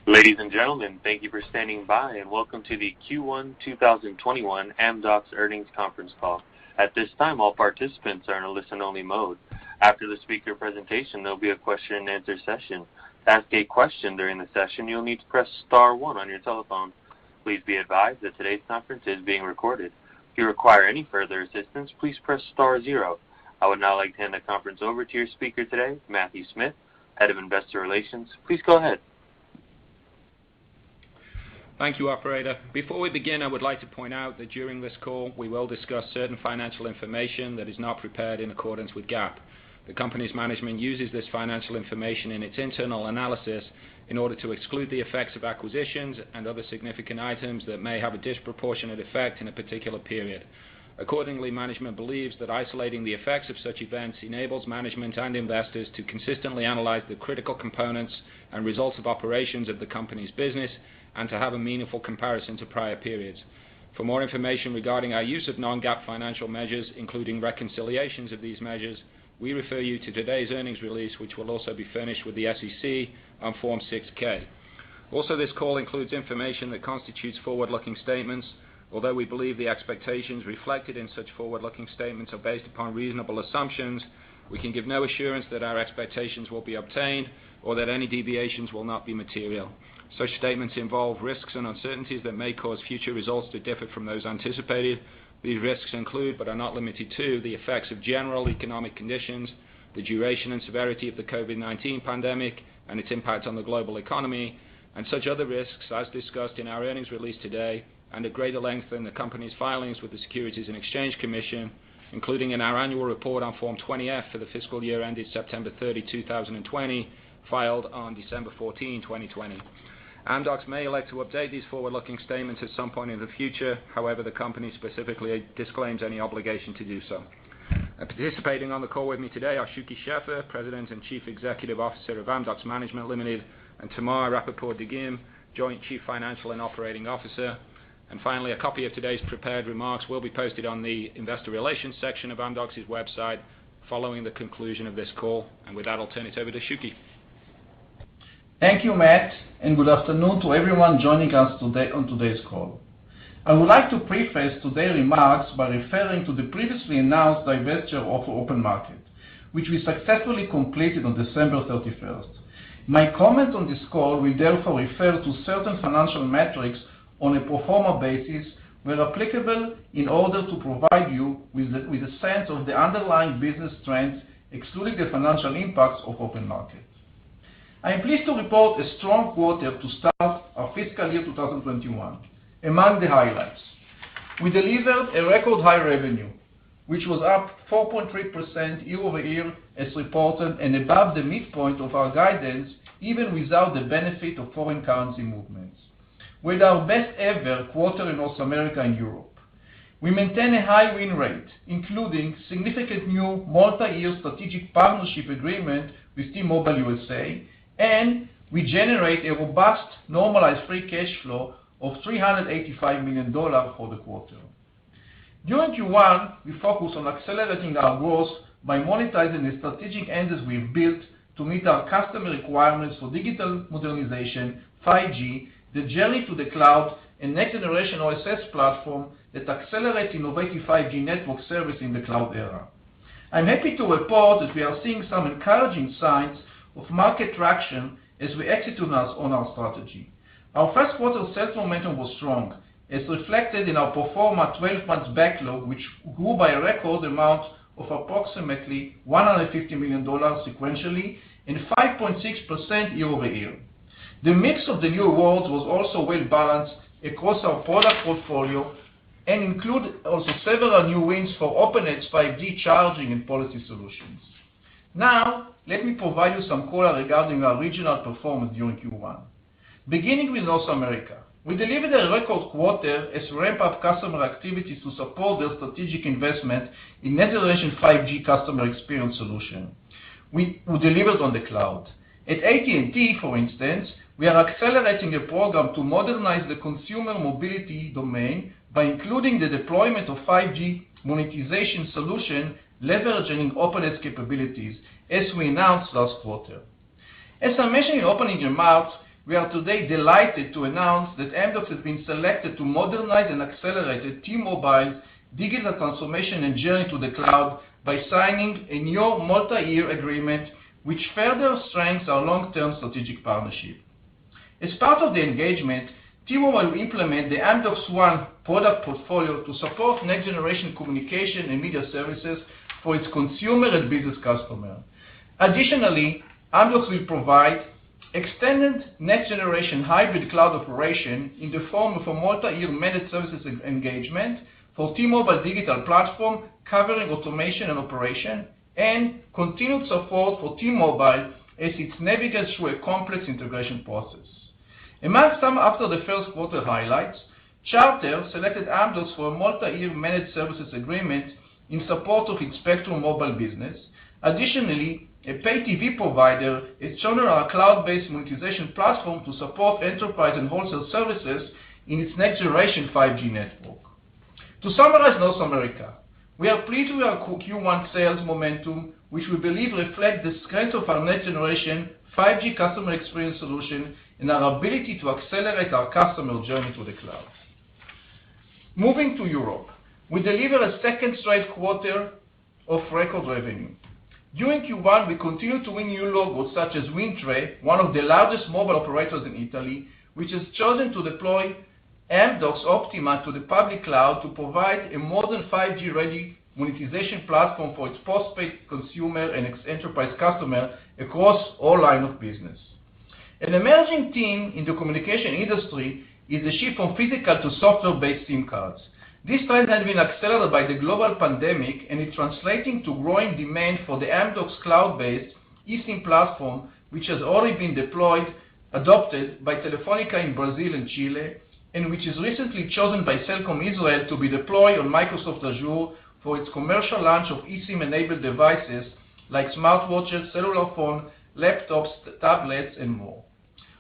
Ladies and gentlemen, thank you for standing by and welcome to the Q1 2021 Amdocs Earnings Conference Call. At this time, all participants are in a listen-only mode. After the speaker presentation, there will be a question and answer session. To ask a question during the session, you'll need to press star 1 on your telephone. Please be advised that today's conference is being recorded. If you require any further assistance, please press star 0. I would now like to hand the conference over to your speaker today, Matthew Smith, Head of Investor Relations. Please go ahead. Thank you, operator. Before we begin, I would like to point out that during this call, we will discuss certain financial information that is not prepared in accordance with GAAP. The company's management uses this financial information in its internal analysis in order to exclude the effects of acquisitions and other significant items that may have a disproportionate effect in a particular period. Accordingly, management believes that isolating the effects of such events enables management and investors to consistently analyze the critical components and results of operations of the company's business and to have a meaningful comparison to prior periods. For more information regarding our use of non-GAAP financial measures, including reconciliations of these measures, we refer you to today's earnings release, which will also be furnished with the SEC on Form 6-K. Also, this call includes information that constitutes forward-looking statements. Although we believe the expectations reflected in such forward-looking statements are based upon reasonable assumptions, we can give no assurance that our expectations will be obtained or that any deviations will not be material. Such statements involve risks and uncertainties that may cause future results to differ from those anticipated. These risks include, but are not limited to, the effects of general economic conditions, the duration and severity of the COVID-19 pandemic and its impact on the global economy, and such other risks as discussed in our earnings release today and at greater length in the company's filings with the Securities and Exchange Commission, including in our annual report on Form 20-F for the fiscal year ended September 30, 2020, filed on December 14, 2020. Amdocs may elect to update these forward-looking statements at some point in the future. However, the company specifically disclaims any obligation to do so. Participating on the call with me today are Shuky Sheffer, President and Chief Executive Officer of Amdocs Management Limited, and Tamar Rapaport-Dagim, Joint Chief Financial and Operating Officer. And finally, a copy of today's prepared remarks will be posted on the Investor Relations section of Amdocs' website following the conclusion of this call. And with that, I'll turn it over to Shuky. Thank you, Matt, and good afternoon to everyone joining us today on today's call. I would like to preface today's remarks by referring to the previously announced divestiture of Open Market, which we successfully completed on December 31st. My comment on this call will therefore refer to certain financial metrics on a pro forma basis where applicable in order to provide you with a sense of the underlying business trends excluding the financial impacts of Open Market. I am pleased to report a strong quarter to start our fiscal year 2021. Among the highlights, we delivered a record high revenue, which was up 4.3% year over year as reported and above the midpoint of our guidance, even without the benefit of foreign currency movements. With our best ever quarter in North America and Europe. We maintain a high win rate, including significant new multi-year strategic partnership agreement with T-Mobile USA, and we generate a robust normalized free cash flow of $385 million for the quarter. During Q1, we focused on accelerating our growth by monetizing the strategic engines we've built to meet our customer requirements for digital modernization, 5G, the journey to the cloud, and next-generation OSS platform that accelerates innovative 5G network service in the cloud era. I'm happy to report that we are seeing some encouraging signs of market traction as we execute on our strategy. Our first quarter sales momentum was strong, as reflected in our pro forma 12 months backlog, which grew by a record amount of approximately $150 million sequentially and 5.6% year over year. The mix of the new awards was also well balanced across our product portfolio and include also several new wins for OpenEdge 5G charging and policy solutions. Now, let me provide you some color regarding our regional performance during Q1. Beginning with North America, we delivered a record quarter as we ramp up customer activities to support their strategic investment in next-generation 5G customer experience solution. We delivered on the cloud. At AT&T, for instance, we are accelerating a program to modernize the consumer mobility domain by including the deployment of 5G monetization solution leveraging OpenEdge capabilities, as we announced last quarter. As I mentioned in opening remarks, we are today delighted to announce that Amdocs has been selected to modernize and accelerate T-Mobile's digital transformation and journey to the cloud by signing a new multi-year agreement which further strengthens our long-term strategic partnership. As part of the engagement, T-Mobile will implement the Amdocs Q1 product portfolio to support next-generation communication and media services for its consumer and business customers. Additionally, Amdocs will provide extended next-generation hybrid cloud operation in the form of a multi-year managed services engagement for T-Mobile digital platform covering automation and operation, and continued support for T-Mobile as it navigates through a complex integration process. Among some after the first quarter highlights, Charter selected Amdocs for a multi-year managed services agreement in support of its Spectrum mobile business. Additionally, a pay TV provider has chosen our cloud-based monetization platform to support enterprise and wholesale services in its next-generation 5G network. To summarize North America, we are pleased with our Q1 sales momentum, which we believe reflect the strength of our next-generation 5G customer experience solution and our ability to accelerate our customer journey to the cloud. Moving to Europe, we delivered a second straight quarter of record revenue. During Q1, we continued to win new logos such as Wind one of the largest mobile operators in Italy, which has chosen to deploy Amdocs Optima to the public cloud to provide a modern 5G-ready monetization platform for its postpaid consumer and its enterprise customer across all lines of business. An emerging theme in the communication industry is the shift from physical to software-based SIM cards. This trend has been accelerated by the global pandemic and is translating to growing demand for the Amdocs cloud-based eSIM platform, which has already been adopted by Telefónica in Brazil and Chile, and which is recently chosen by Cellcom Israel to be deployed on Microsoft Azure for its commercial launch of eSIM-enabled devices like smartwatches, cellular phones, laptops, tablets, and more.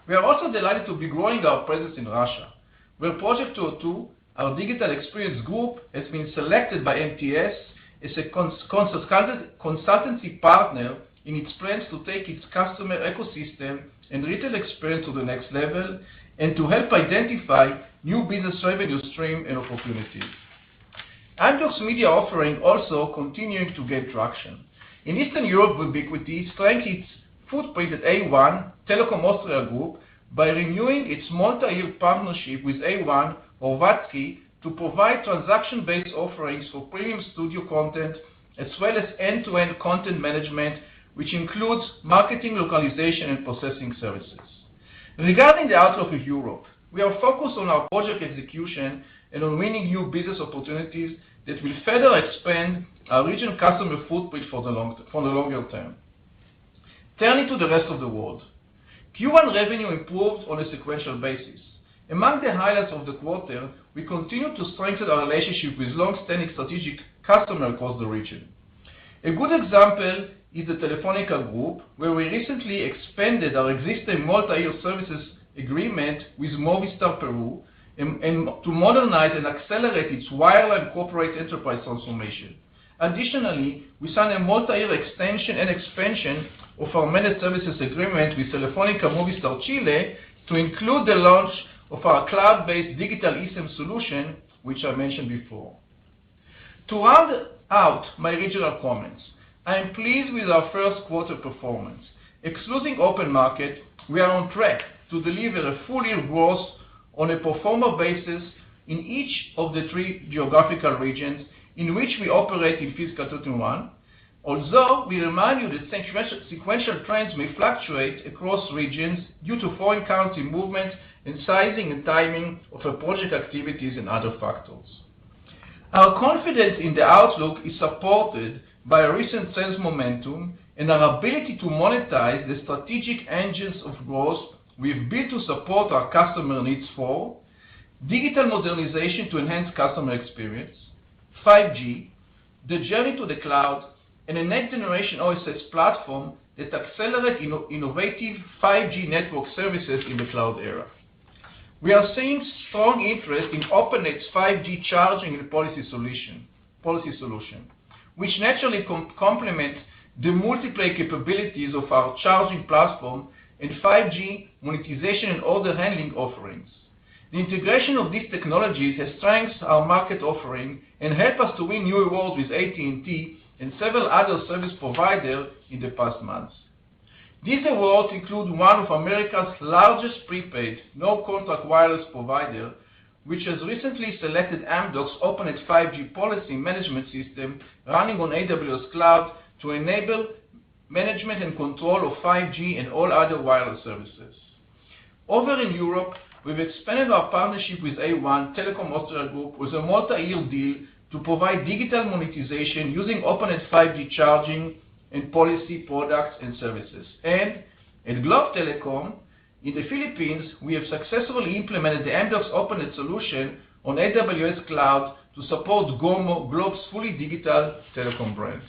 We are also delighted to be growing our presence in Russia, where Project 202, our digital experience group, has been selected by MTS as a consultancy partner in its plans to take its customer ecosystem and retail experience to the next level and to help identify new business revenue streams and opportunities. Amdocs Media offering also continuing to gain traction. In Eastern Europe, Ubiquiti strengthened its footprint at A1 Telecom Austria Group by renewing its multi-year partnership with A1 Horvatsky to provide transaction-based offerings for premium studio content as well as end-to-end content management, which includes marketing, localization, and processing services. Regarding the outlook of Europe, we are focused on our project execution and on winning new business opportunities that will further expand our regional customer footprint for the longer term. Turning to the rest of the world, Q1 revenue improved on a sequential basis. Among the highlights of the quarter, we continue to strengthen our relationship with long-standing strategic customers across the region. A good example is the Telefónica Group, where we recently expanded our existing multi-year services agreement with Movistar Peru and to modernize and accelerate its wireline corporate enterprise transformation. Additionally, we signed a multi-year extension and expansion of our managed services agreement with Telefónica Movistar Chile to include the launch of our cloud-based digital eSIM solution, which I mentioned before. To round out my regional comments, I am pleased with our first quarter performance. Excluding open market, we are on track to deliver a full year growth on a pro forma basis in each of the 3 geographical regions in which we operate in fiscal 2021, although we remind you that sequential trends may fluctuate across regions due to foreign currency movement and sizing and timing of project activities and other factors. Our confidence in the outlook is supported by our recent sales momentum and our ability to monetize the strategic engines of growth we've built to support our customer needs for digital modernization to enhance customer experience, 5G, the journey to the cloud, and a next-generation OSS platform that accelerates innovative 5G network services in the cloud era. We are seeing strong interest in OpenNet's 5G charging and policy solution, which naturally complements the multiplayer capabilities of our charging platform and 5G monetization and order handling offerings. The integration of these technologies has strengthened our market offering and helped us to win new awards with AT&T and several other service providers in the past months. These awards include one of America's largest prepaid, no-contract wireless provider, which has recently selected Amdocs OpenX 5G policy management system running on AWS Cloud to enable management and control of 5G and all other wireless services. Over in Europe, we've expanded our partnership with A1 Telecom Austria Group with a multi-year deal to provide digital monetization using OpenX 5G charging and policy products and services. And at Globe Telecom, in the Philippines, we have successfully implemented the Amdocs OpenX solution on AWS Cloud to support GOMO, Globe's fully digital telecom brand.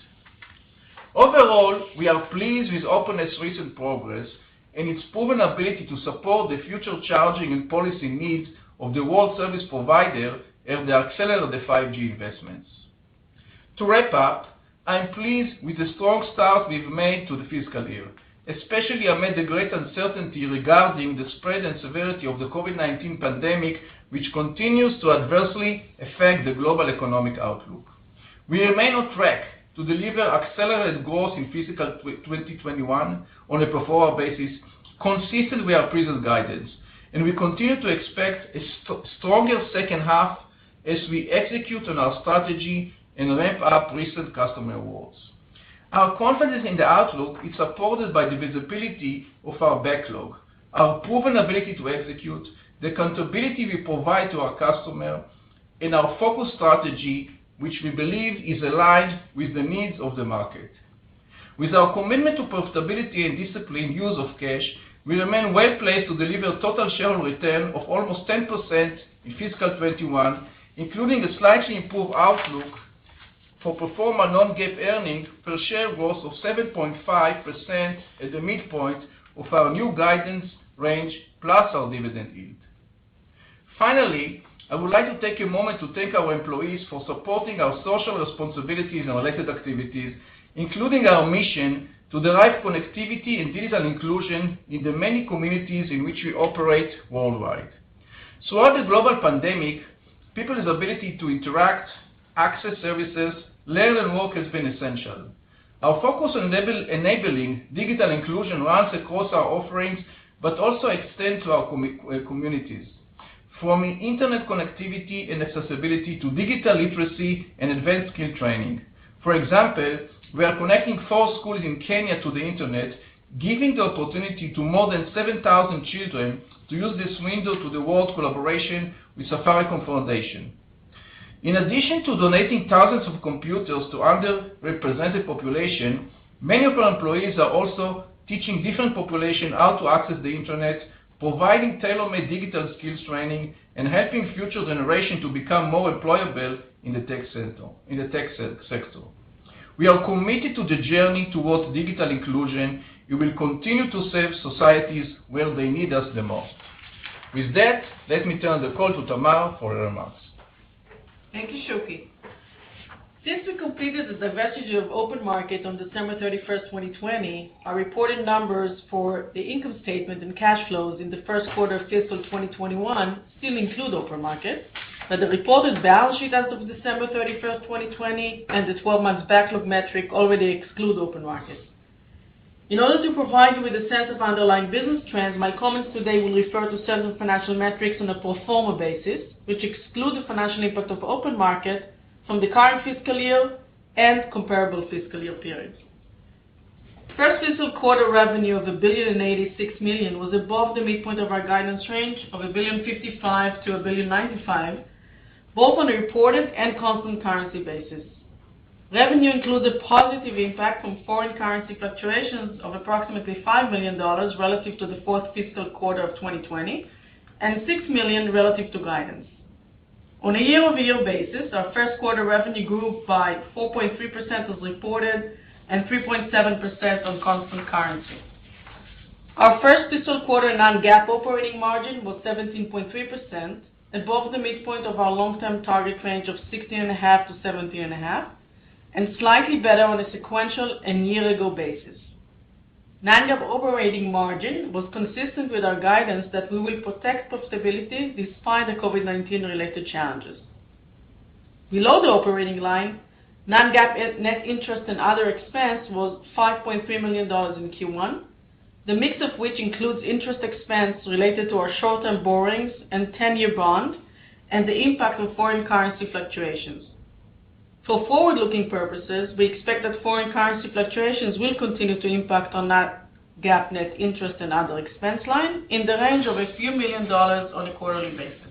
Overall, we are pleased with OpenX's recent progress and its proven ability to support the future charging and policy needs of the world service provider as they accelerate the 5G investments. To wrap up, I'm pleased with the strong start we've made to the fiscal year, especially amid the great uncertainty regarding the spread and severity of the COVID-19 pandemic, which continues to adversely affect the global economic outlook. We remain on track to deliver accelerated growth in fiscal 2021 on a pro forma basis, consistent with our previous guidance, and we continue to expect a stronger second half as we execute on our strategy and ramp up recent customer awards. Our confidence in the outlook is supported by the visibility of our backlog, our proven ability to execute, the accountability we provide to our customer, and our focused strategy, which we believe is aligned with the needs of the market. With our commitment to profitability and disciplined use of cash, we remain well placed to deliver total shareholder return of almost 10% in fiscal 21, including a slightly improved outlook for pro forma non-GAAP earnings per share growth of 7.5% at the midpoint of our new guidance range plus our dividend yield. Finally, I would like to take a moment to thank our employees for supporting our social responsibilities and related activities, including our mission to derive connectivity and digital inclusion in the many communities in which we operate worldwide. Throughout the global pandemic, people's ability to interact, access services, learn and work has been essential. Our focus on enabling digital inclusion runs across our offerings, but also extends to our communities, from internet connectivity and accessibility to digital literacy and advanced skill training. For example, we are connecting 4 schools in Kenya to the internet, giving the opportunity to more than 7,000 children to use this window to the world collaboration with Safaricom Foundation. In addition to donating thousands of computers to underrepresented population, many of our employees are also teaching different populations how to access the internet, providing tailor-made digital skills training, and helping future generations to become more employable in the tech sector. We are committed to the journey towards digital inclusion. We will continue to serve societies where they need us the most. With that, let me turn the call to Tamar for her remarks. Thank you, Shuki. Since we completed the divestiture of Open Market on December 31st, 2020, our reported numbers for the income statement and cash flows in the first quarter of fiscal 2021 still include Open Market, but the reported balance sheet as of December 31st, 2020 and the 12 months backlog metric already exclude Open Market. In order to provide you with a sense of underlying business trends, my comments today will refer to certain financial metrics on a pro forma basis, which exclude the financial impact of Open Market from the current fiscal year and comparable fiscal year periods. First fiscal quarter revenue of $1.086 billion was above the midpoint of our guidance range of $1.055 to $1.095, both on a reported and constant currency basis. Revenue includes a positive impact from foreign currency fluctuations of approximately $5 million relative to the fourth fiscal quarter of 2020 and $6 million relative to guidance. On a year-over-year basis, our first quarter revenue grew by 4.3% as reported and 3.7% on constant currency. Our first fiscal quarter non-GAAP operating margin was 17.3%, above the midpoint of our long-term target range of 16.5% to 17.5%, and slightly better on a sequential and year-ago basis. Non-GAAP operating margin was consistent with our guidance that we will protect profitability despite the COVID-19 related challenges. Below the operating line, non-GAAP net interest and other expense was $5.3 million in Q1, the mix of which includes interest expense related to our short-term borrowings and 10-year bond, and the impact of foreign currency fluctuations. For forward-looking purposes, we expect that foreign currency fluctuations will continue to impact on that GAAP net interest and other expense line in the range of a few $1 million on a quarterly basis.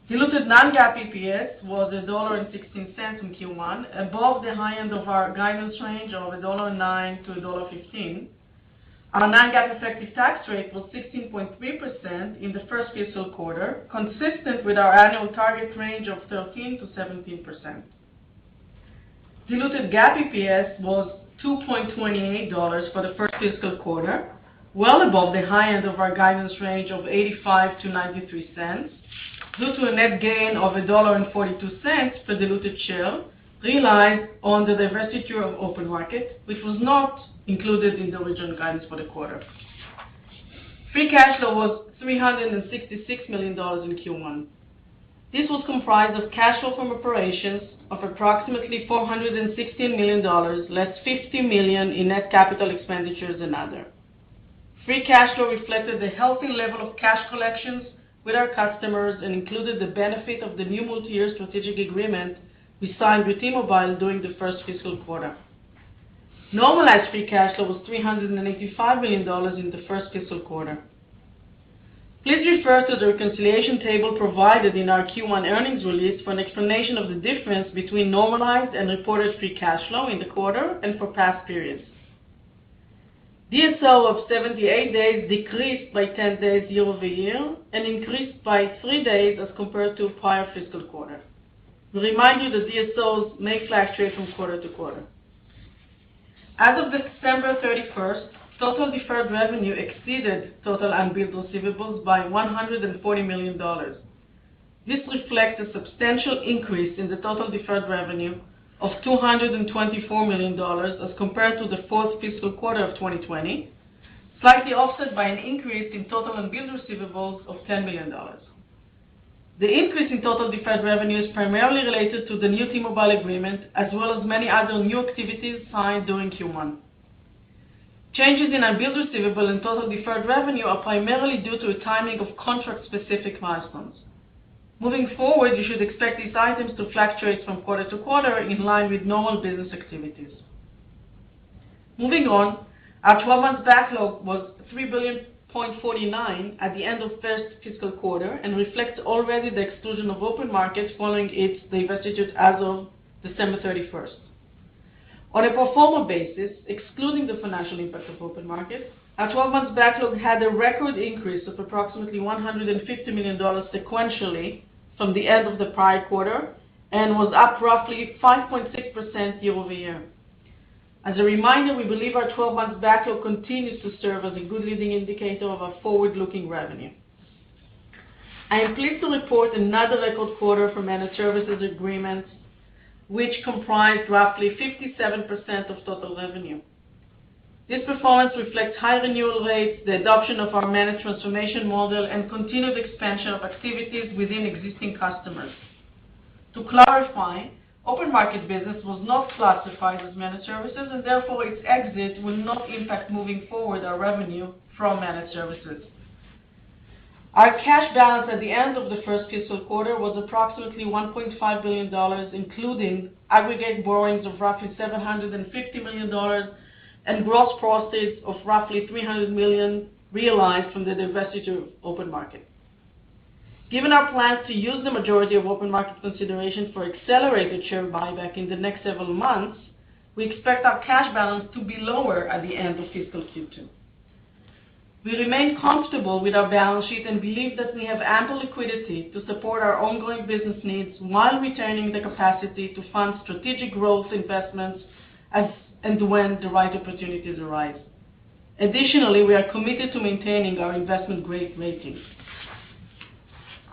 Diluted non-GAAP EPS was $1.16 in Q1, above the high end of our guidance range of $1.09 to $1.15. Our non-GAAP effective tax rate was 16.3% in the first fiscal quarter, consistent with our annual target range of 13 to 17%. Diluted GAAP EPS was $2.28 for the first fiscal quarter, well above the high end of our guidance range of 85 to 93 cents, due to a net gain of $1.42 per diluted share realized on the divestiture of Open Market, which was not included in the original guidance for the quarter. Free cash flow was $366 million in Q1. This was comprised of cash flow from operations of approximately $416 million, less $50 million in net capital expenditures and other. Free cash flow reflected the healthy level of cash collections with our customers and included the benefit of the new multi-year strategic agreement we signed with T-Mobile during the first fiscal quarter. Normalized free cash flow was $385 million in the first fiscal quarter. Please refer to the reconciliation table provided in our Q1 earnings release for an explanation of the difference between normalized and reported free cash flow in the quarter and for past periods. DSO of 78 days decreased by 10 days year over year and increased by 3 days as compared to prior fiscal quarter. We remind you that DSOs may fluctuate from quarter to quarter. As of December 31st, total deferred revenue exceeded total unbilled receivables by $140 million. This reflects a substantial increase in the total deferred revenue of $224 million as compared to the fourth fiscal quarter of 2020, slightly offset by an increase in total unbilled receivables of $10 million. The increase in total deferred revenue is primarily related to the new T-Mobile agreement, as well as many other new activities signed during Q1. Changes in unbilled receivable and total deferred revenue are primarily due to a timing of contract-specific milestones. Moving forward, you should expect these items to fluctuate from quarter to quarter in line with normal business activities. Moving on, our 12-month backlog was $3.49 billion at the end of first fiscal quarter and reflects already the exclusion of Open Market following its divestiture as of December 31st. On a pro forma basis, excluding the financial impact of Open Market, our 12-month backlog had a record increase of approximately $150 million sequentially from the end of the prior quarter and was up roughly 5.6% year over year. As a reminder, we believe our 12-month backlog continues to serve as a good leading indicator of our forward-looking revenue. I am pleased to report another record quarter for managed services agreements, which comprised roughly 57% of total revenue. This performance reflects high renewal rates, the adoption of our managed transformation model, and continued expansion of activities within existing customers. To clarify, Open Market business was not classified as managed services, and therefore its exit will not impact moving forward our revenue from managed services. Our cash balance at the end of the first fiscal quarter was approximately $1.5 billion, including aggregate borrowings of roughly $750 million and gross proceeds of roughly $300 million realized from the divestiture of Open Market. Given our plans to use the majority of Open Market consideration for accelerated share buyback in the next several months, we expect our cash balance to be lower at the end of fiscal Q2. We remain comfortable with our balance sheet and believe that we have ample liquidity to support our ongoing business needs while retaining the capacity to fund strategic growth investments as and when the right opportunities arise. Additionally, we are committed to maintaining our investment-grade rating.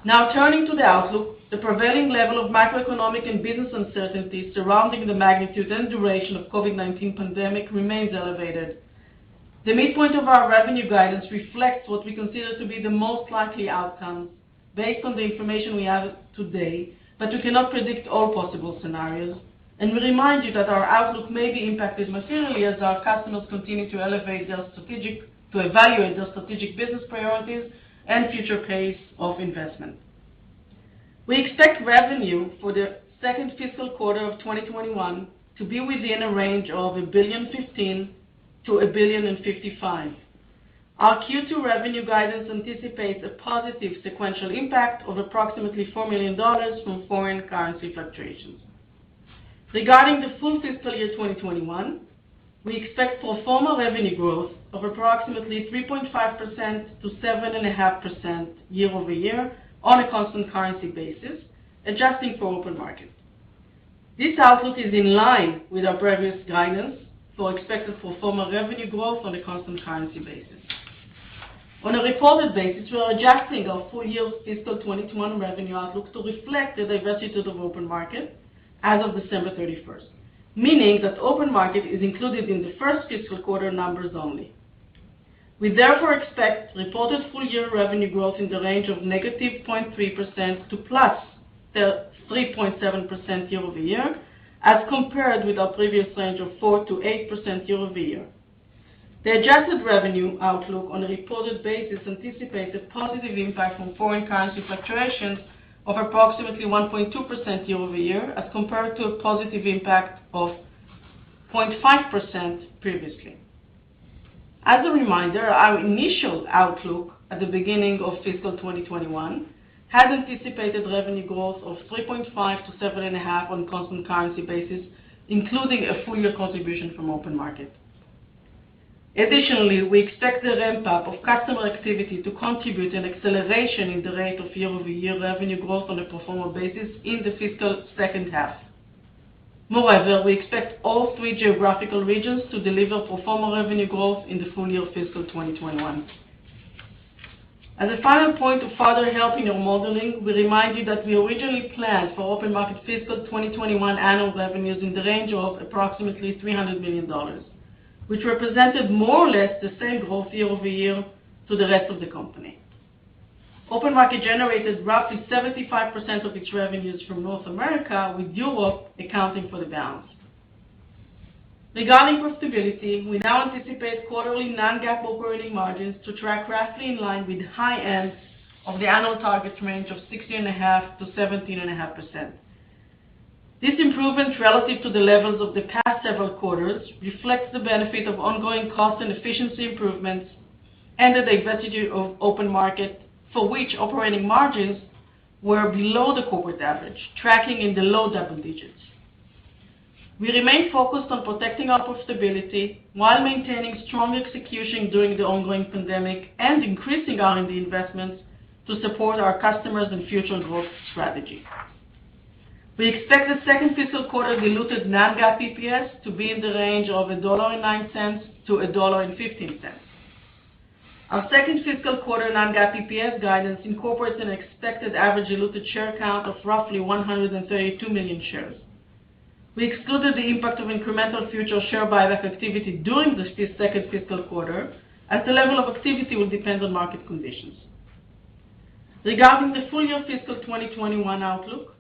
Now turning to the outlook, the prevailing level of macroeconomic and business uncertainty surrounding the magnitude and duration of COVID-19 pandemic remains elevated. The midpoint of our revenue guidance reflects what we consider to be the most likely outcomes based on the information we have today, but we cannot predict all possible scenarios. And we remind you that our outlook may be impacted materially as our customers continue to evaluate their strategic business priorities and future pace of investment. We expect revenue for the second fiscal quarter of 2021 to be within a range of $1.015 billion to $1.055 billion. Our Q2 revenue guidance anticipates a positive sequential impact of approximately $4 million from foreign currency fluctuations. Regarding the full fiscal year 2021, we expect pro forma revenue growth of approximately 3.5% to 7.5% year over year on a constant currency basis, adjusting for open market. This outlook is in line with our previous guidance for expected pro forma revenue growth on a constant currency basis. On a reported basis, we are adjusting our full year fiscal 2021 revenue outlook to reflect the divestiture of open market as of December 31st, meaning that open market is included in the first fiscal quarter numbers only. We therefore expect reported full year revenue growth in the range of negative 0.3% to plus 3.7% year over year, as compared with our previous range of 4 to 8% year over year. The adjusted revenue outlook on a reported basis anticipates a positive impact from foreign currency fluctuations of approximately 1.2% year over year, as compared to a positive impact of 0.5% previously. As a reminder, our initial outlook at the beginning of fiscal 2021 had anticipated revenue growth of 3.5 to 7.5 on a constant currency basis, including a full year contribution from open market. Additionally, we expect the ramp-up of customer activity to contribute an acceleration in the rate of year-over-year revenue growth on a pro forma basis in the fiscal second half. Moreover, we expect all three geographical regions to deliver pro forma revenue growth in the full year of fiscal 2021. As a final point to further help in your modeling, we remind you that we originally planned for open market fiscal 2021 annual revenues in the range of approximately $300 million. Which represented more or less the same growth year over year to the rest of the company. Open market generated roughly 75% of its revenues from North America, with Europe accounting for the balance. Regarding profitability, we now anticipate quarterly non-GAAP operating margins to track roughly in line with the high end of the annual target range of 16.5% to 17.5%. This improvement relative to the levels of the past several quarters reflects the benefit of ongoing cost and efficiency improvements and the divestiture of open market, for which operating margins were below the corporate average, tracking in the low double digits. We remain focused on protecting our profitability while maintaining strong execution during the ongoing pandemic and increasing R&D investments to support our customers and future growth strategy. We expect the second fiscal quarter diluted non-GAAP EPS to be in the range of $1.09 to $1.15. Our second fiscal quarter non-GAAP EPS guidance incorporates an expected average diluted share count of roughly 132 million shares. We excluded the impact of incremental future share buyback activity during the second fiscal quarter, as the level of activity will depend on market conditions. Regarding the full year fiscal 2021 outlook,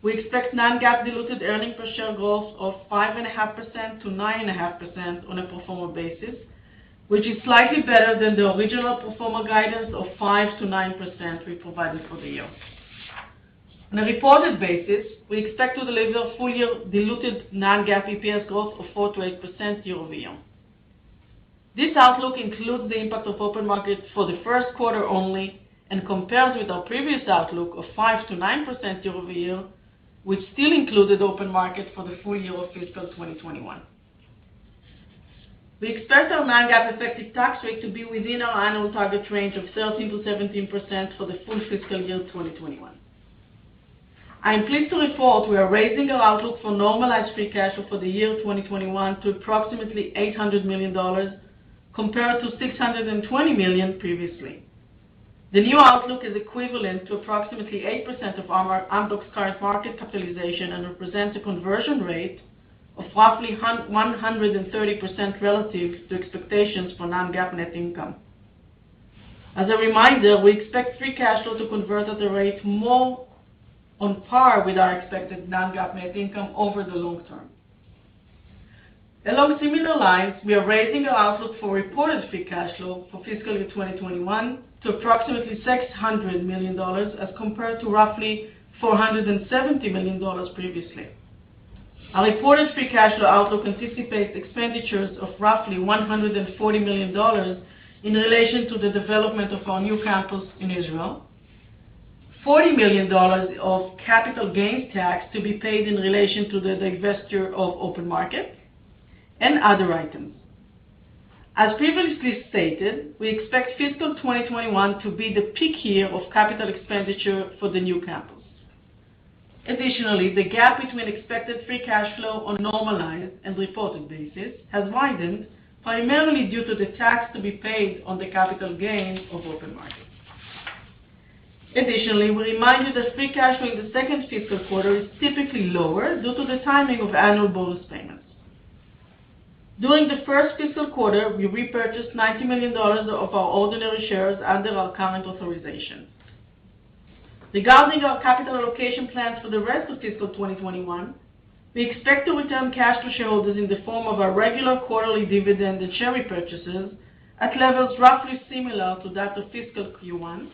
we expect non-GAAP diluted earnings per share growth of 5.5% to 9.5% on a pro forma basis, which is slightly better than the original pro forma guidance of 5 to 9% we provided for the year. On a reported basis, we expect to deliver full year diluted non-GAAP EPS growth of 4 to 8% year over year. This outlook includes the impact of open market for the first quarter only and compares with our previous outlook of 5 to 9% year over year, which still included open market for the full year of fiscal 2021. We expect our non-GAAP effective tax rate to be within our annual target range of 13 to 17% for the full fiscal year 2021. I am pleased to report we are raising our outlook for normalized free cash flow for the year 2021 to approximately $800 million, compared to $620 million previously. The new outlook is equivalent to approximately 8% of our Amdocs current market capitalization and represents a conversion rate of roughly 130% relative to expectations for non-GAAP net income. As a reminder, we expect free cash flow to convert at a rate more on par with our expected non-GAAP net income over the long term. Along similar lines, we are raising our outlook for reported free cash flow for fiscal year 2021 to approximately $600 million as compared to roughly $470 million previously. Our reported free cash flow outlook anticipates expenditures of roughly $140 million in relation to the development of our new campus in Israel, $40 million of capital gains tax to be paid in relation to the divestiture of Open Market, and other items. As previously stated, we expect fiscal 2021 to be the peak year of capital expenditure for the new campus. Additionally, the gap between expected free cash flow on normalized and reported basis has widened primarily due to the tax to be paid on the capital gains of Open Market. Additionally, we remind you that free cash flow in the second fiscal quarter is typically lower due to the timing of annual bonus payments. During the first fiscal quarter, we repurchased $90 million of our ordinary shares under our current authorization. Regarding our capital allocation plans for the rest of fiscal 2021, we expect to return cash to shareholders in the form of our regular quarterly dividend and share repurchases at levels roughly similar to that of fiscal Q1,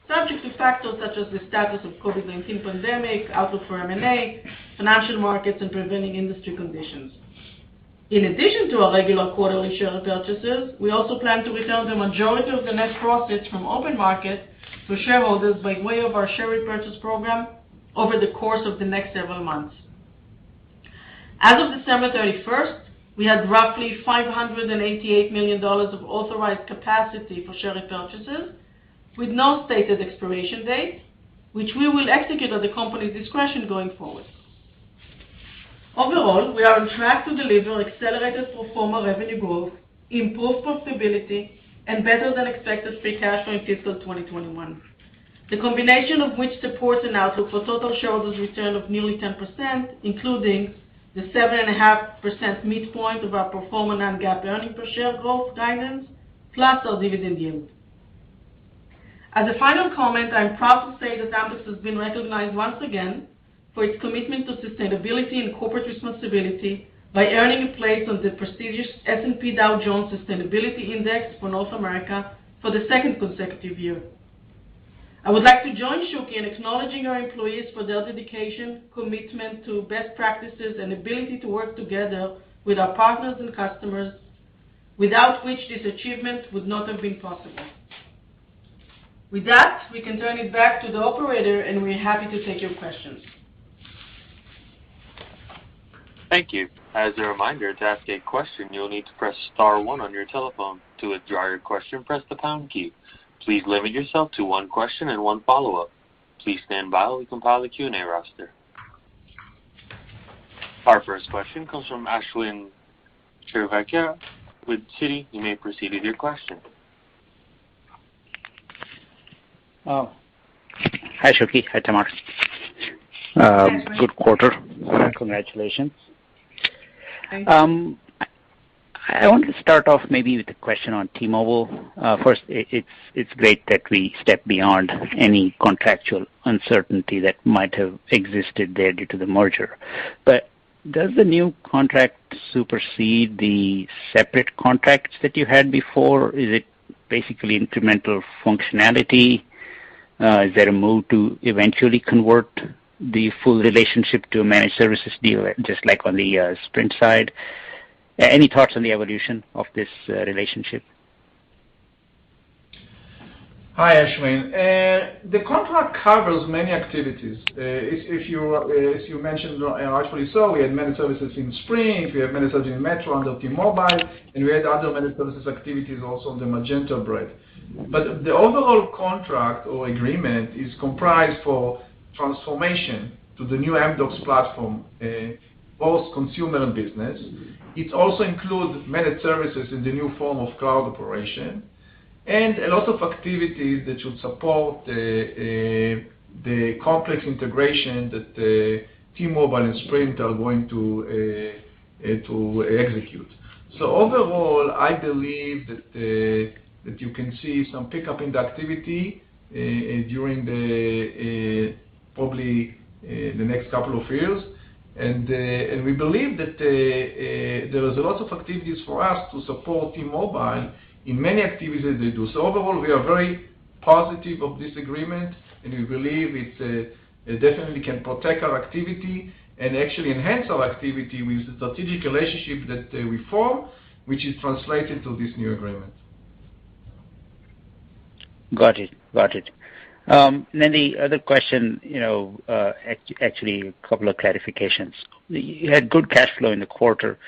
subject to factors such as the status of COVID-19 pandemic, outlook for M&A, financial markets, and prevailing industry conditions. In addition to our regular quarterly share repurchases, we also plan to return the majority of the net profits from Open Market to shareholders by way of our share repurchase program over the course of the next several months. As of December 31st, we had roughly $588 million of authorized capacity for share repurchases with no stated expiration date, which we will execute at the company's discretion going forward. Overall, we are on track to deliver accelerated pro forma revenue growth, improved profitability, and better than expected free cash flow in fiscal 2021. The combination of which supports an outlook for total shareholders return of nearly 10%, including the 7.5% midpoint of our pro forma non-GAAP earnings per share growth guidance, plus our dividend yield. As a final comment, I'm proud to say that Amdocs has been recognized once again for its commitment to sustainability and corporate responsibility by earning a place on the prestigious S&P Dow Jones Sustainability Index for North America for the second consecutive year. I would like to join Shuki in acknowledging our employees for their dedication, commitment to best practices, and ability to work together with our partners and customers, without which this achievement would not have been possible. With that, we can turn it back to the operator, and we're happy to take your questions. Thank you. As a reminder, to ask a question, you'll need to press star one on your telephone. To withdraw your question, press the pound key. Please limit yourself to one question and one follow-up. Please stand by while we compile the Q&A roster. Our first question comes from Ashwin Shirvaikar with Citi. You may proceed with your question. Hi, Shuki. Hi, Tamar. Good quarter. Congratulations. Thank you. I want to start off maybe with a question on T-Mobile. First, it's great that we step beyond any contractual uncertainty that might have existed there due to the merger. But does the new contract supersede the separate contracts that you had before? Is it basically incremental functionality? Is there a move to eventually convert the full relationship to a managed services deal, just like on the Sprint side? Any thoughts on the evolution of this relationship? Hi, Ashwin. The contract covers many activities. As you mentioned, rightfully so, we had managed services in Sprint, we have managed services in Metro under T-Mobile, and we had other managed services activities also on the Magenta brand. But the overall contract or agreement is comprised for transformation to the new Amdocs platform, both consumer and business. It also includes managed services in the new form of cloud operation, and a lot of activities that should support the complex integration that T-Mobile and Sprint are going to to execute. So overall, I believe that you can see some pickup in the activity during probably the next couple of years. And we believe that there is a lot of activities for us to support T-Mobile in many activities that they do. So overall, we are very positive of this agreement, and we believe it definitely can protect our activity and actually enhance our activity with the strategic relationship that we form, which is translated to this new agreement. Got it. Then the other question, actually a couple of clarifications. You had good cash flow in the quarter.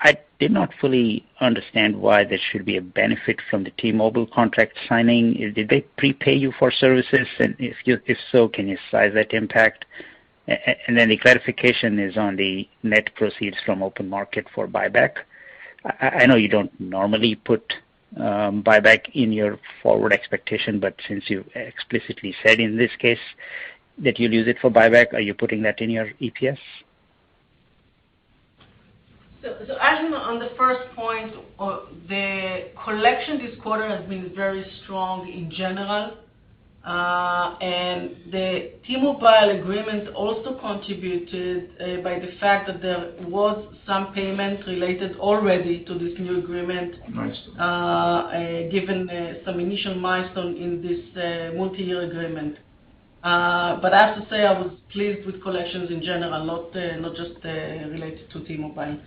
I did not fully understand why there should be a benefit from the T-Mobile contract signing. Did they prepay you for services? And if so, can you size that impact? And then the clarification is on the net proceeds from open market for buyback. I know you don't normally put buyback in your forward expectation, but since you explicitly said in this case that you'll use it for buyback, are you putting that in your EPS? So actually, on the first point, the collection this quarter has been very strong in general, and the T-Mobile agreement also contributed by the fact that there was some payment related already to this new agreement, given some initial milestone in this multi-year agreement. But I have to say I was pleased with collections in general, not just related to T-Mobile.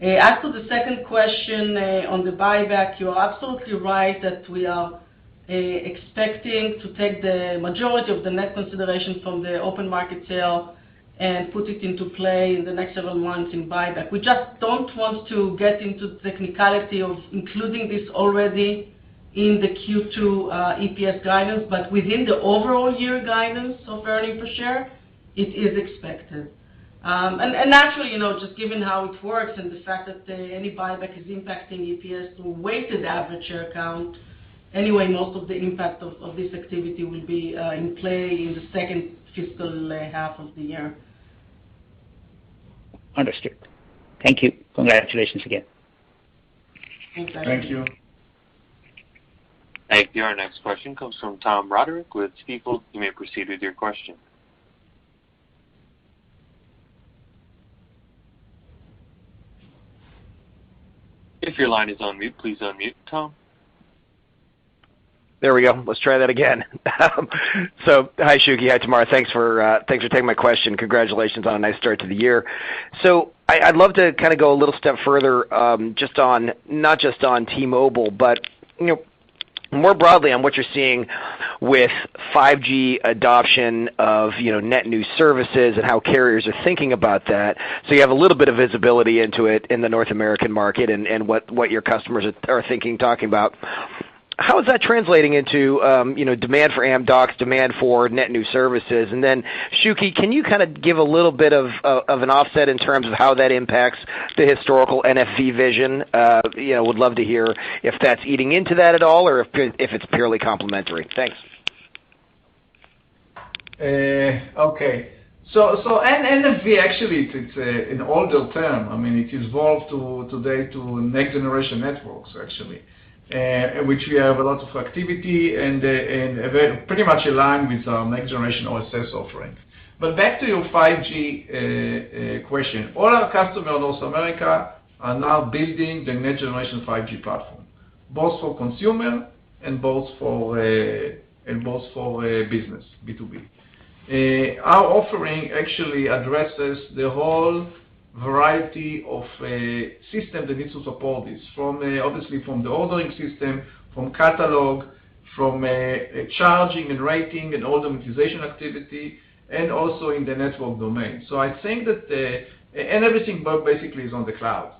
As to the second question on the buyback, you are absolutely right that we are expecting to take the majority of the net consideration from the open market sale and put it into play in the next several months in buyback. We just don't want to get into the technicality of including this already in the Q2 EPS guidance, but within the overall year guidance of earnings per share, it is expected. And naturally, just given how it works and the fact that any buyback is impacting EPS through weighted average share count, anyway, most of the impact of this activity will be in play in the second fiscal half of the year. Understood. Thank you. Congratulations again. Thank you. Thank you. Our next question comes from Tom Roderick with Stifel. You may proceed with your question. If your line is on mute, please unmute, Tom. There we go. Let's try that again. So, hi, Shuky. Hi, Tamar. Thanks for taking my question. Congratulations on a nice start to the year. So, I'd love to kind of go a little step further, not just on T-Mobile, but more broadly on what you're seeing with 5G adoption of net new services and how carriers are thinking about that. So you have a little bit of visibility into it in the North American market and what your customers are talking about. How is that translating into demand for Amdocs, demand for net new services? And then, Shuky, can you kind of give a little bit of an offset in terms of how that impacts the historical NFV vision? Would love to hear if that's eating into that at all, or if it's purely complementary. Thanks. Okay. So NFV actually it's an older term. I mean, it evolved today to next generation networks actually. Which we have a lot of activity and pretty much aligned with our next generation OSS offering. But back to your 5G question, all our customers in North America are now building the next generation 5G platform, both for consumer and both for business, B2B. Our offering actually addresses the whole variety of systems that needs to support this, obviously from the ordering system, from catalog, from charging and rating and all the monetization activity, and also in the network domain. So I think that, and everything basically is on the cloud.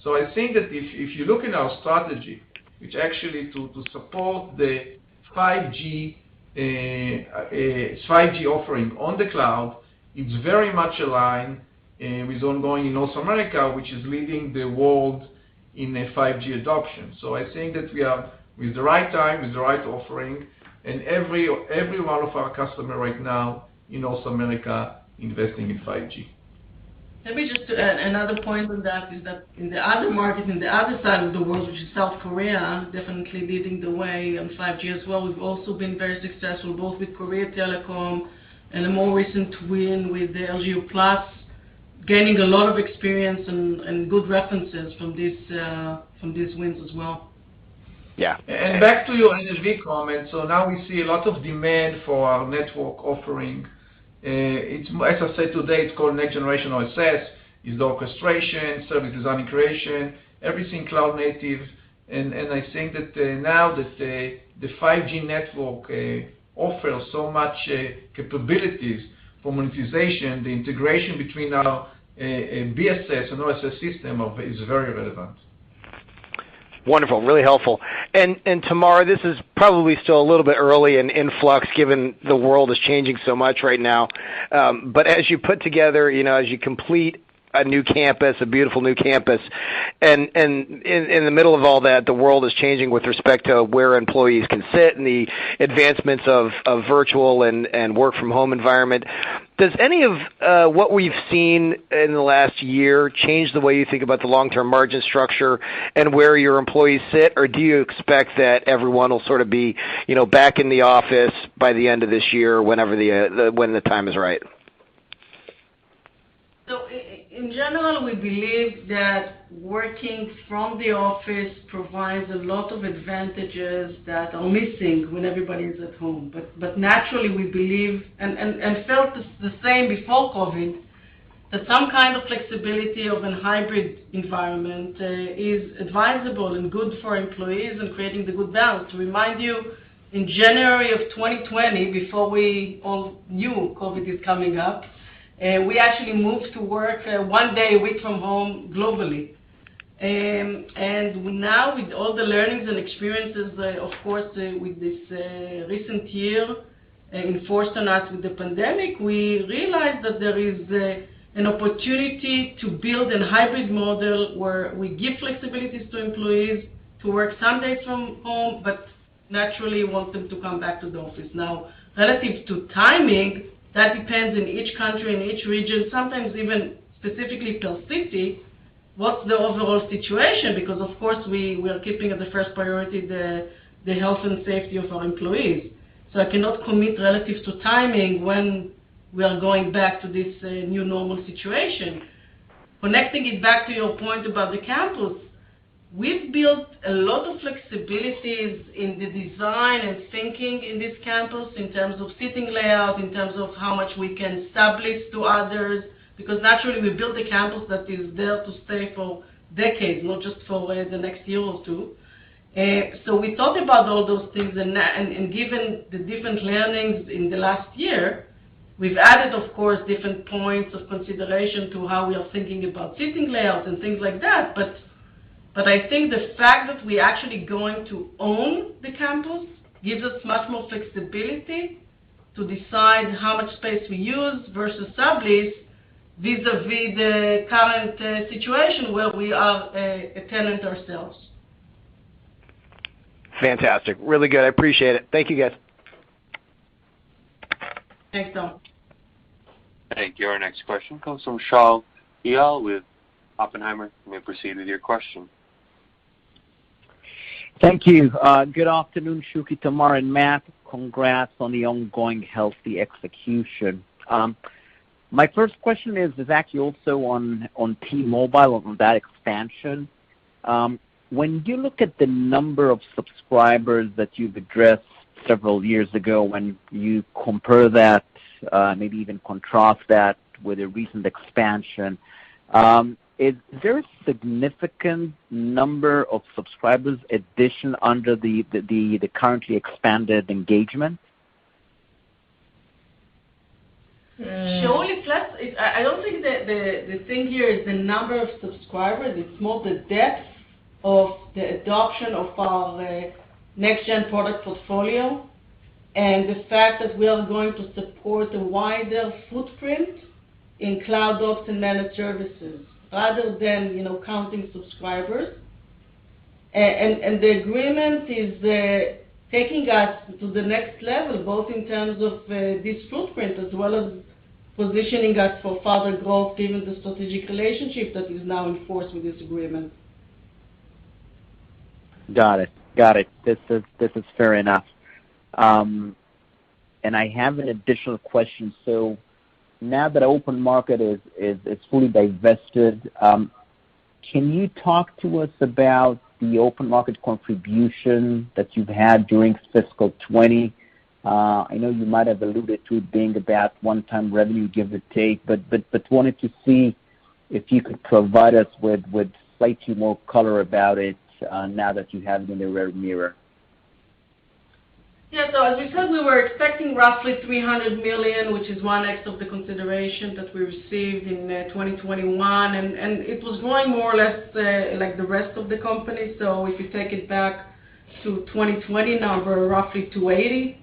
So I think that if you look in our strategy, which actually to support the 5G offering on the cloud, it's very much aligned with ongoing in North America, which is leading the world in a 5G adoption. So I think that we are with the right time, with the right offering, and every one of our customers right now in North America investing in 5G. Let me just add another point on that is that in the other market, in the other side of the world, which is South Korea, definitely leading the way on 5G as well. We've also been very successful both with Korea Telecom and a more recent win with the LGU Plus, gaining a lot of experience and good references from these wins as well. Yeah. And back to your NLV comment, so now we see a lot of demand for our network offering. It's, as I said today, it's called Next Generation OSS. It's the orchestration, service design and creation, everything cloud native. And I think that now that the 5G network offers so much capabilities for monetization, the integration between our BSS and OSS system is very relevant. Wonderful, really helpful. And Tamar, this is probably still a little bit early and in flux given the world is changing so much right now. But as you put together, as you complete a new campus, a beautiful new campus, and in the middle of all that, the world is changing with respect to where employees can sit and the advancements of virtual and work from home environment. Does any of what we've seen in the last year change the way you think about the long-term margin structure and where your employees sit, or do you expect that everyone will sort of be, back in the office by the end of this year, whenever when the time is right? So in general, we believe that working from the office provides a lot of advantages that are missing when everybody is at home. But naturally, we believe, and felt the same before COVID, that some kind of flexibility of a hybrid environment is advisable and good for employees and creating the good balance. To remind you, in January of 2020, before we all knew COVID is coming up, we actually moved to work 1 day a week from home globally. And now with all the learnings and experiences, of course, with this recent year enforced on us with the pandemic, we realized that there is an opportunity to build a hybrid model where we give flexibilities to employees to work some days from home, but naturally want them to come back to the office. Now, relative to timing, that depends in each country, in each region, sometimes even specifically per city, what's the overall situation, because of course we are keeping as the first priority the health and safety of our employees. So I cannot commit relative to timing when we are going back to this new normal situation. Connecting it back to your point about the campus, we've built a lot of flexibilities in the design and thinking in this campus in terms of seating layout, in terms of how much we can sublease to others, because naturally we built a campus that is there to stay for decades, not just for the next year or two. So we thought about all those things, and given the different learnings in the last year, we've added, of course, different points of consideration to how we are thinking about seating layouts and things like that. But I think the fact that we're actually going to own the campus gives us much more flexibility to decide how much space we use versus sublease vis-a-vis the current situation where we are a tenant ourselves. Fantastic. Really good. I appreciate it. Thank you, guys. Thanks, Tom. Thank you. Our next question comes from Shaul Eyal with Oppenheimer. You may proceed with your question. Thank you. Good afternoon, Shuky, Tamar, and Matt. Congrats on the ongoing healthy execution. My first question is actually also on T-Mobile, on that expansion. When you look at the number of subscribers that you've addressed several years ago, when you compare that, maybe even contrast that with a recent expansion, is there a significant number of subscribers addition under the currently expanded engagement? Surely, I don't think that the thing here is the number of subscribers. It's more the depth of the adoption of our next-gen product portfolio and the fact that we are going to support a wider footprint in cloud DOX and managed services, rather than counting subscribers. And the agreement is taking us to the next level, both in terms of this footprint as well as positioning us for further growth given the strategic relationship that is now in force with this agreement. Got it. This is fair enough. And I have an additional question. So now that open market is fully divested, can you talk to us about the open market contribution that you've had during fiscal 20? I know you might have alluded to it being about one-time revenue, give or take, but wanted to see if you could provide us with slightly more color about it now that you have it in the rear mirror. Yeah, so as we said, we were expecting roughly $300 million, which is 1x of the consideration that we received in 2021, and it was growing more or less like the rest of the company. So if you take it back to 2020 number, roughly 280.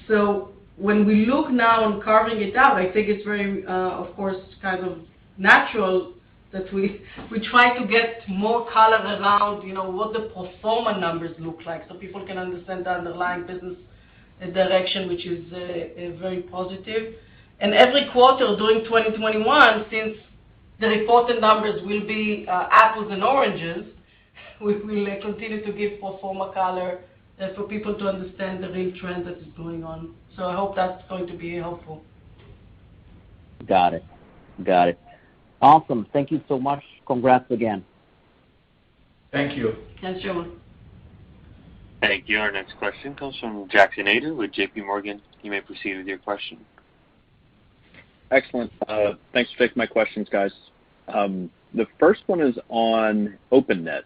So when we look now on carving it out, I think it's very, of course, kind of natural that we try to get more color around, what the pro forma numbers look like, so people can understand the underlying business direction, which is very positive. And every quarter during 2021, since the reported numbers will be apples and oranges, we will continue to give pro forma color for people to understand the real trend that is going on. So I hope that's going to be helpful. Got it. Awesome. Thank you so much. Congrats again. Thank you. Thanks, Joe. Thank you. Our next question comes from Jackson Ader with J.P. Morgan. You may proceed with your question. Excellent. Thanks for taking my questions, guys. The first one is on OpenNet.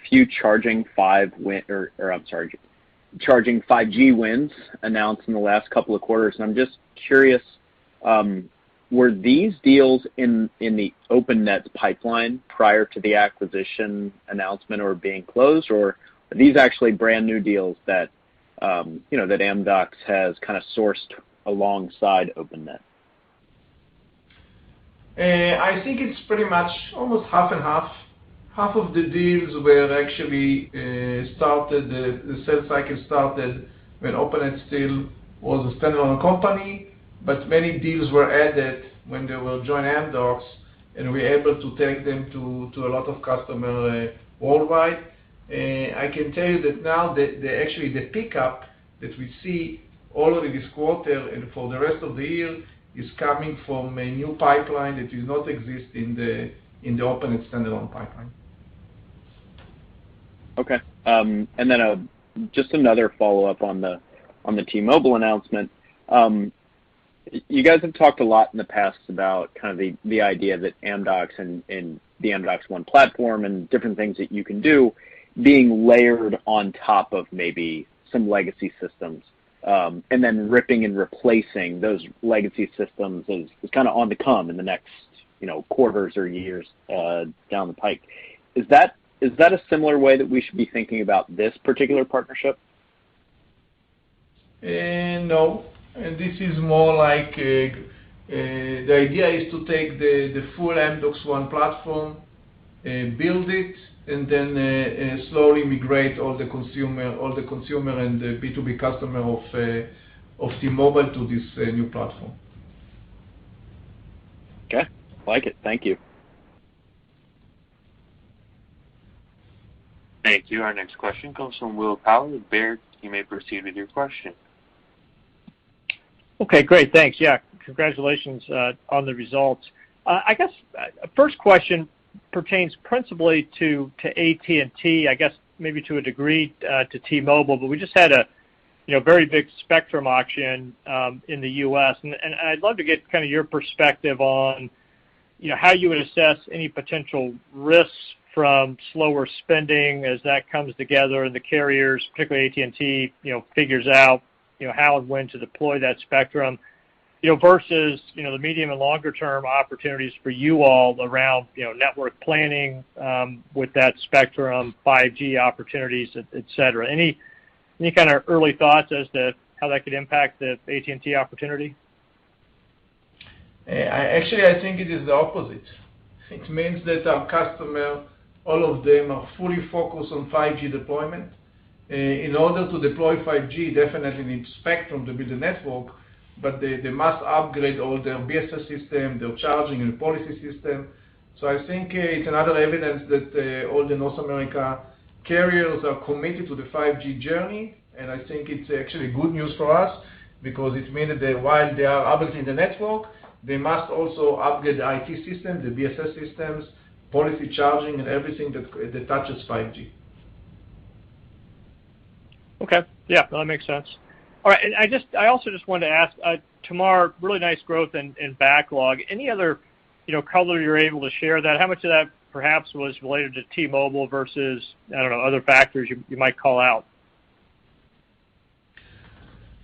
Few charging 5G wins announced in the last couple of quarters, and I'm just curious. Were these deals in the OpenNet pipeline prior to the acquisition announcement or being closed, or are these actually brand new deals that that Amdocs has kind of sourced alongside OpenNet? I think it's pretty much almost half and half. Half of the deals were actually started. The sales cycle started when OpenNet still was a standalone company. But many deals were added when they will join Amdocs, and we're able to take them to a lot of customers worldwide. I can tell you that now the pickup that we see already this quarter and for the rest of the year is coming from a new pipeline that does not exist in the OpenNet standalone pipeline. Okay. And then just another follow-up on the T-Mobile announcement. You guys have talked a lot in the past about kind of the idea that Amdocs and the Amdocs One platform and different things that you can do being layered on top of maybe some legacy systems, and then ripping and replacing those legacy systems is kind of on the come in the next quarters or years down the pike. Is that a similar way that we should be thinking about this particular partnership? No. And this is more like the idea is to take the full Amdocs One platform, build it, and then slowly migrate all the consumer and the B2B customer of T-Mobile to this new platform. Okay, like it. Thank you. Thank you. Our next question comes from Will Power with Baird. You may proceed with your question. Okay, great. Thanks. Yeah, congratulations on the results. I guess first question pertains principally to AT&T, I guess maybe to a degree to T-Mobile, but we just had a very big spectrum auction in the U.S., and I'd love to get kind of your perspective on how you would assess any potential risks from slower spending as that comes together and the carriers, particularly AT&T, figures out how and when to deploy that spectrum, versus the medium and longer term opportunities for you all around network planning with that spectrum, 5G opportunities, et cetera. Any kind of early thoughts as to how that could impact the AT&T opportunity? I think it is the opposite. It means that our customer, all of them, are fully focused on 5G deployment. In order to deploy 5G, definitely need spectrum to build a network, but they must upgrade all their BSS system, their charging and policy system. So I think it's another evidence that all the North America carriers are committed to the 5G journey, and I think it's actually good news for us because it means that while they are upgrading the network, they must also upgrade the IT system, the BSS systems, policy charging, and everything that touches 5G. Okay, yeah, that makes sense. All right, and I also just wanted to ask, Tamar, really nice growth in backlog. Any other, color you're able to share that? How much of that perhaps was related to T-Mobile versus, I don't know, other factors you might call out?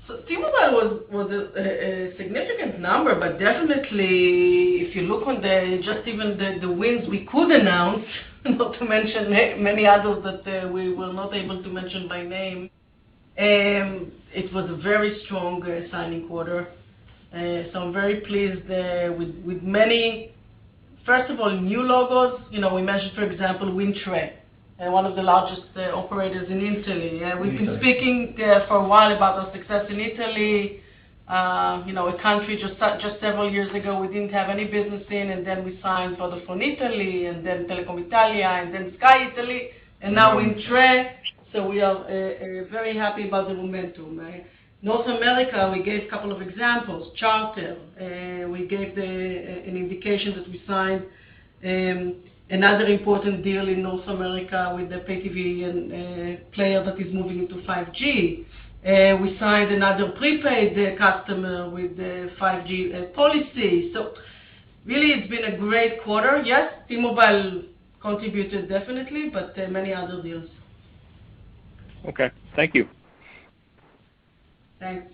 So T-Mobile was a significant number, but definitely if you look on just even the wins we could announce, not to mention many others that we were not able to mention by name, it was a very strong signing quarter. So I'm very pleased with many, first of all, new logos. We mentioned, for example, Windtre, one of the largest operators in Italy. We've been speaking for a while about our success in Italy, a country just several years ago we didn't have any business in, and then we signed Vodafone Italy, and then Telecom Italia, and then Sky Italy, and now Windtre. So we are very happy about the momentum. North America, we gave a couple of examples. Charter, we gave an indication that we signed another important deal in North America with the pay TV and player that is moving into 5G. We signed another prepaid customer with the 5G policy. So really, it's been a great quarter. Yes, T-Mobile contributed definitely, but many other deals. Okay, thank you. Thanks.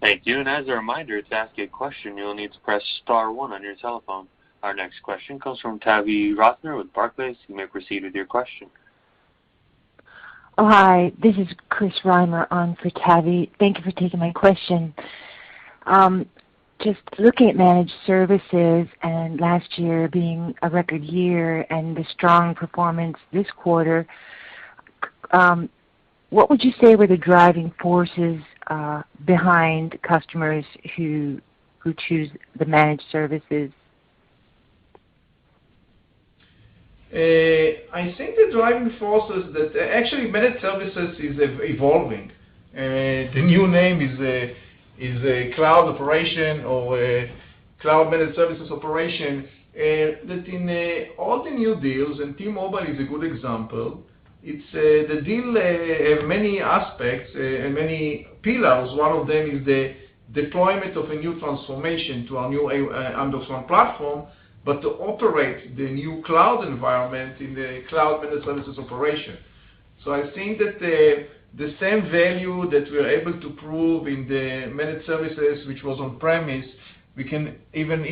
Thank you. And as a reminder, to ask a question, you'll need to press star 1 on your telephone. Our next question comes from Tavi Rothner with Barclays. You may proceed with your question. Oh, hi. This is Chris Reimer on for Tavi. Thank you for taking my question. Just looking at managed services and last year being a record year and the strong performance this quarter, what would you say were the driving forces behind customers who choose the managed services? I think the driving force is that actually managed services is evolving. The new name is a cloud operation or cloud managed services operation. That in all the new deals, and T-Mobile is a good example, it's the deal have many aspects and many pillars. One of them is the deployment of a new transformation to our new Amdocs One platform, but to operate the new cloud environment in the cloud managed services operation. So I think that the same value that we are able to prove in the managed services, which was on premise, we can even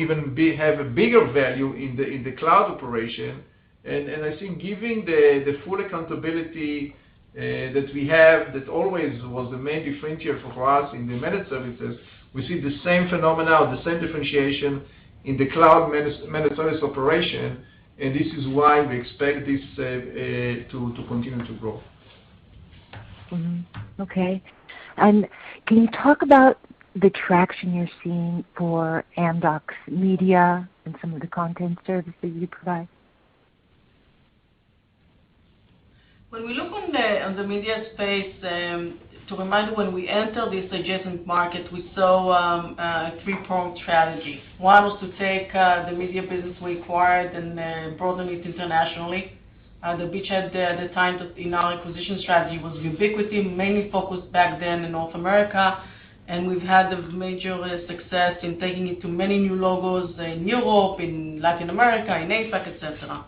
have a bigger value in the cloud operation. And I think giving the full accountability that we have, that always was the main differentiator for us in the managed services, we see the same phenomena, the same differentiation in the cloud managed service operation, and this is why we expect this to continue to grow. Mm-hmm. Okay. And can you talk about the traction you're seeing for Amdocs Media and some of the content services you provide? When we look on the media space, to remind you, when we entered this adjacent market, we saw a three-pronged strategy. One was to take the media business we acquired and broaden it internationally. The beachhead at the time that in our acquisition strategy was ubiquity, mainly focused back then in North America, and we've had a major success in taking it to many new logos in Europe, in Latin America, in APAC, etc.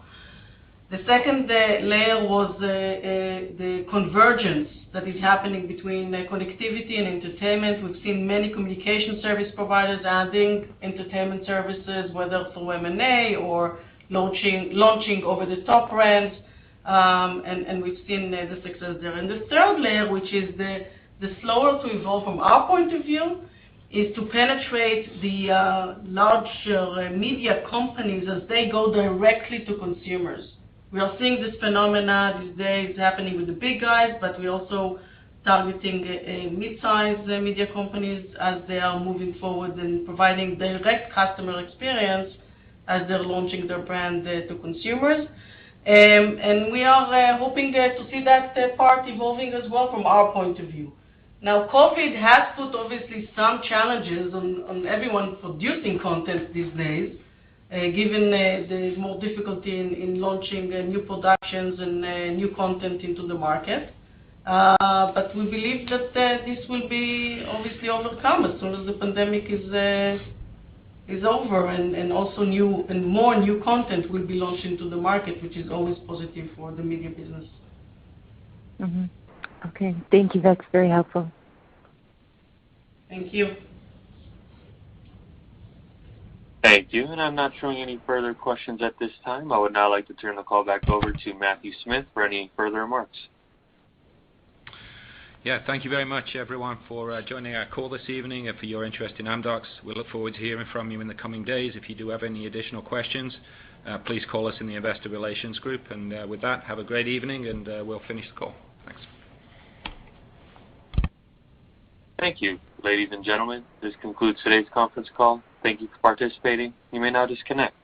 The second layer was the convergence that is happening between connectivity and entertainment. We've seen many communication service providers adding entertainment services, whether through M&A or launching over-the-top brands, and we've seen the success there. And the third layer, which is the slower to evolve from our point of view, is to penetrate the larger media companies as they go directly to consumers. We are seeing this phenomena these days happening with the big guys, but we're also targeting mid-sized media companies as they are moving forward and providing direct customer experience as they're launching their brand to consumers. And we are hoping to see that part evolving as well from our point of view. Now, COVID has put obviously some challenges on everyone producing content these days, given the more difficulty in launching new productions and new content into the market. But we believe that this will be obviously overcome as soon as the pandemic is over, and also more new content will be launched into the market, which is always positive for the media business. Mm-hmm. Okay, thank you. That's very helpful. Thank you. Thank you, and I'm not showing any further questions at this time. I would now like to turn the call back over to Matthew Smith for any further remarks. Yeah, thank you very much, everyone, for joining our call this evening and for your interest in Amdocs. We look forward to hearing from you in the coming days. If you do have any additional questions, please call us in the Investor Relations group. And with that, have a great evening, and we'll finish the call. Thanks. Thank you, ladies and gentlemen. This concludes today's conference call. Thank you for participating. You may now disconnect.